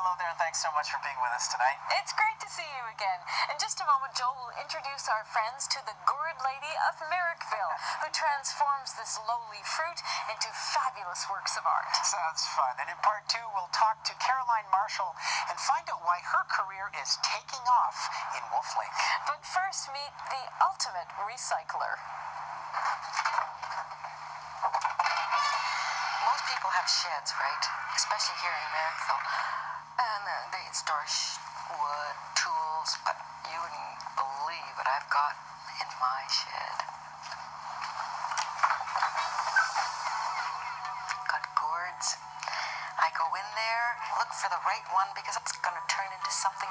hello there, and thanks so much for being with us tonight. It's great to see you again. In just a moment, Joel will introduce our friends to the Gourdlady of Merrickville, who transforms this lowly fruit into fabulous works of art. Sounds fun. And in part two, we'll talk to Caroline Marshall and find out why her career is taking off in Wolf Lake. But first, meet the ultimate recycler. Most people have sheds, right? Especially here in Merrickville. And they store wood, tools, but you wouldn't believe what I've got in my shed. Got gourds. I go in there, look for the right one because it's going to turn into something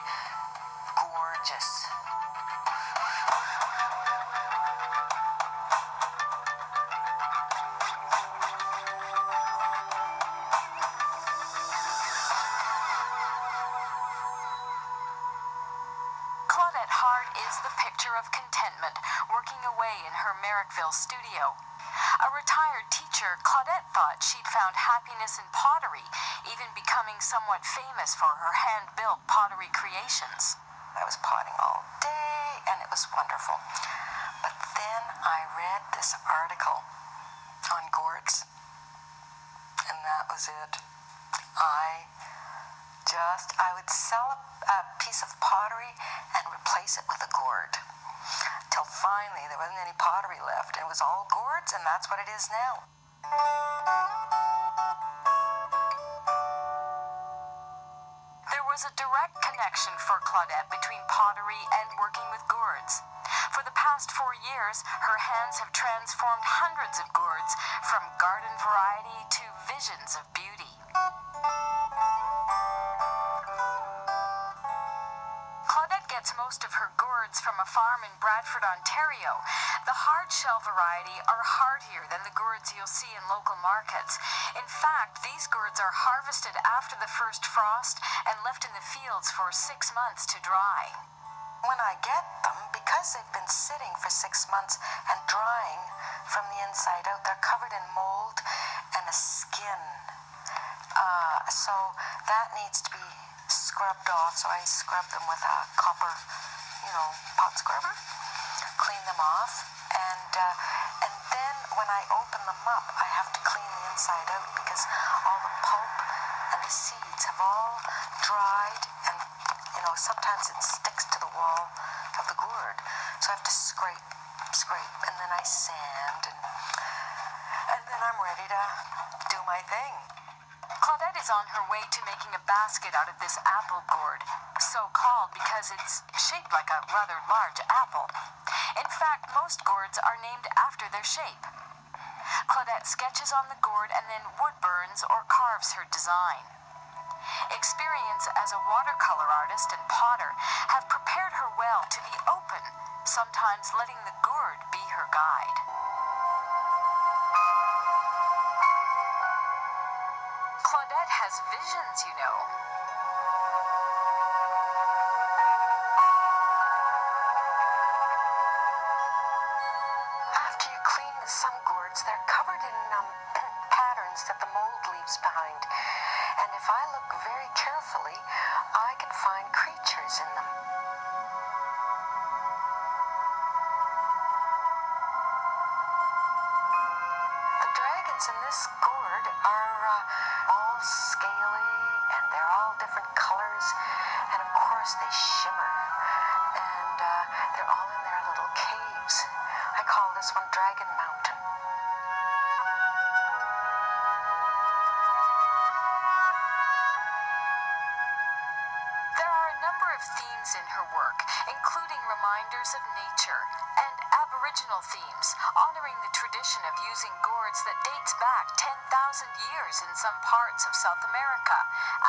gorgeous. Is the picture of contentment, working away in her Merrickville studio. A retired teacher, Claudette thought she'd found happiness in pottery, even becoming somewhat famous for her hand-built pottery creations. I was potting all day, and it was wonderful. But then I read this article on gourds, and that was it. I would sell a piece of pottery and replace it with a gourd. Till finally there wasn't any pottery left. It was all gourds, and that's what it is now. There was a direct connection for Claudette between pottery and working with gourds. For the past 4 years, her hands have transformed hundreds of gourds, from garden variety to visions of beauty. Claudette gets most of her gourds from a farm in Bradford, Ontario. The hard shell variety are hardier than the gourds you'll see in local markets. In fact, these gourds are harvested after the first frost and left in the fields for 6 months to dry. When I get them, because they've been sitting for 6 months and drying from the inside out, they're covered in mold and a skin. So that needs to be scrubbed off. So I scrub them with a copper, pot scrubber, clean them off, and then when I open them up, I have to clean the inside out because all the pulp and the seeds have all dried, and sometimes it sticks to the wall of the gourd. So I have to scrape, and then I sand, and then I'm ready to do my thing. Claudette is on her way to making a basket out of this apple gourd, so called because it's shaped like a rather large apple. In fact, most gourds are named after their shape. Claudette sketches on the gourd and then wood burns or carves her design. Experience as a watercolor artist and potter have prepared her well to be open, sometimes letting the gourd be her guide. Claudette has visions, After you clean some gourds, they're covered in patterns that the mold leaves behind. And if I look very carefully, I can find creatures in them. The dragons in this gourd are all scaly, and they're all different colors, and of course they shimmer, and they're all in their little caves. I call this one Dragon Mountain. There are a number of themes in her work, including reminders of nature and Aboriginal themes, honoring the tradition of using gourds that dates back 10,000 years in some parts of South America,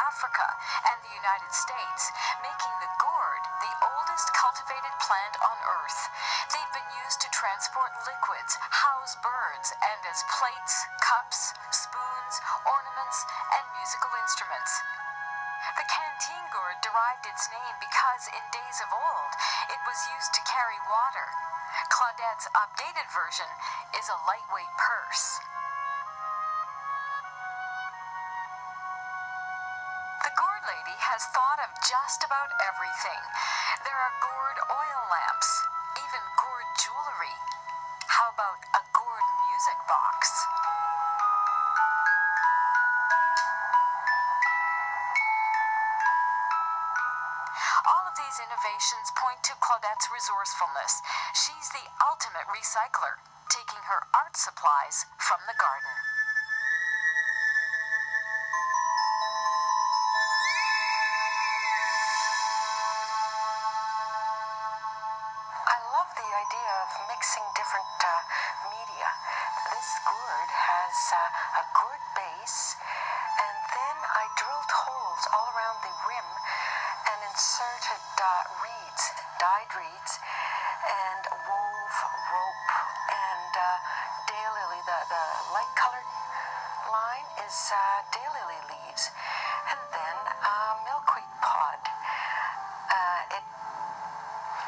Africa, and the United States, making the gourd the oldest cultivated plant on Earth. They've been used to transport liquids, house birds, and as plates, cups, spoons, ornaments, and musical instruments. The canteen gourd derived its name because in days of old it was used to carry water. Claudette's updated version is a lightweight purse. The gourd Gourdlady has thought of just about everything. There are gourd oil lamps, even gourd jewelry. How about a gourd music box? All of these innovations point to Claudette's resourcefulness. She's the ultimate recycler, taking her art supplies from the garden. I love the idea of mixing different media. This gourd has a gourd base, and then I drilled holes all around the rim and inserted reeds, dyed reeds, and wove rope and daylily. The light colored line is daylily leaves, and then milkweed pod. It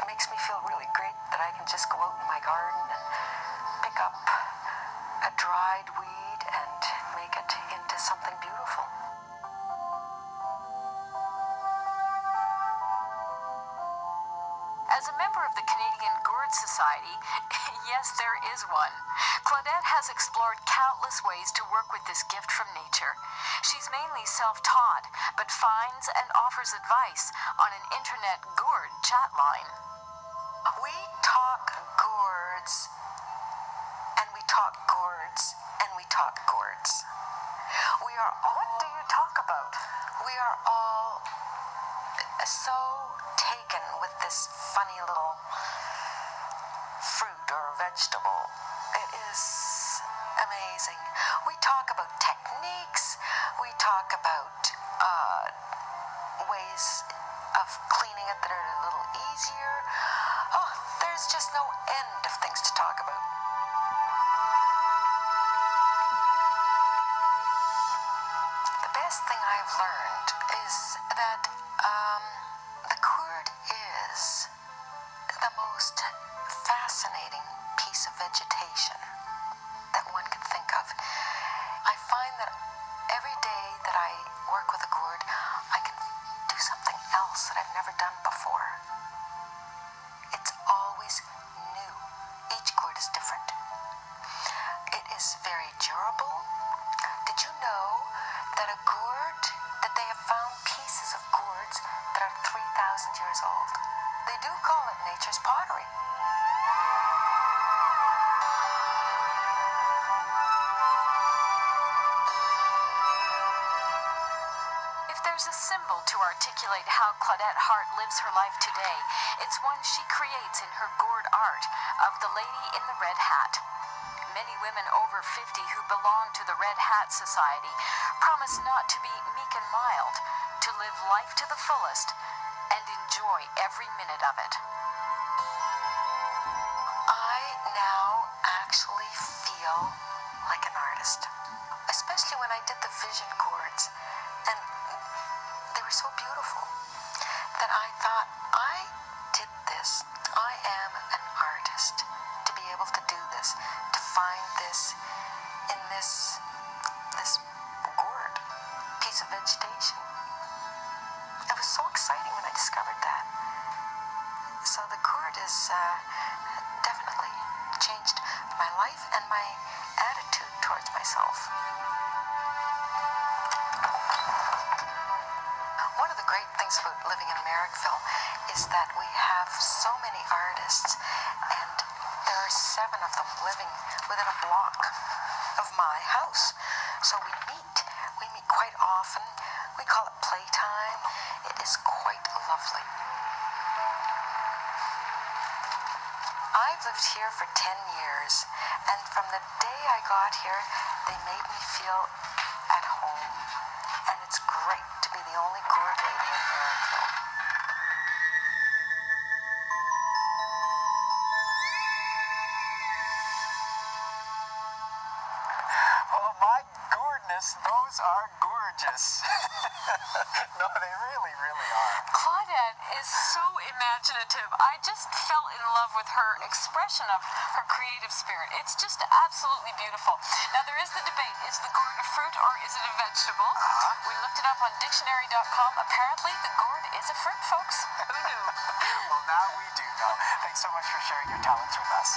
makes me feel really great that I can just go out in my garden and pick up a dried weed and make it into something beautiful. As a member of the Canadian Gourd Society, yes, there is one, Claudette has explored countless ways to work with this gift from nature. She's mainly self-taught, but finds and offers advice on an internet gourd chat line. We talk gourds, and we talk gourds, and we talk gourds. We are all... What do you talk about? We are all so taken with this funny little fruit or vegetable. It is amazing. We talk about techniques. We talk about ways of cleaning it that are a little easier. Oh, there's just no end of things to talk about. The best thing I've learned is that the gourd is the most fascinating piece of vegetation that one could think of. I find that every day that I work with a gourd, I can do something else that I've never done before. It's always new. Each gourd is different. It is very durable. Did you know that a gourd, that they have found pieces of gourds that are 3,000 years old? They do call it nature's pottery. If there's a symbol to articulate how Claudette Hart lives her life today, it's one she creates in her gourd art of the Lady in the Red Hat. Many women over 50 who belong to the Red Hat Society promise not to be meek and mild, to live life to the fullest, and enjoy every minute of it. I now actually feel like an artist, especially when I did the vision gourds, and they were so beautiful that I thought, I did this. I am an artist to be able to do this, to find this in this gourd piece of vegetation. It was so exciting when I discovered that. So the gourd has definitely changed my life and my attitude towards myself. One of the great things about living in Merrickville is that we have so many artists, and there are 7 of them living within a block of my house. So we meet quite often. We call it playtime. It is quite lovely. I've lived here for 10 years, and from the day I got here, they made me feel at home. And it's great to be the only Gourdlady in Merrickville. Well, my gourd goodness, those are gorgeous. No, they really, really are. Claudette is so imaginative. I just fell in love with her expression of her creative spirit. It's just absolutely beautiful. Now, there is the debate. Is the gourd a fruit or is it a vegetable? We looked it up on dictionary.com. Apparently, the gourd is a fruit, folks. Who knew? Well, now we do know. Thanks so much for sharing your talents with us.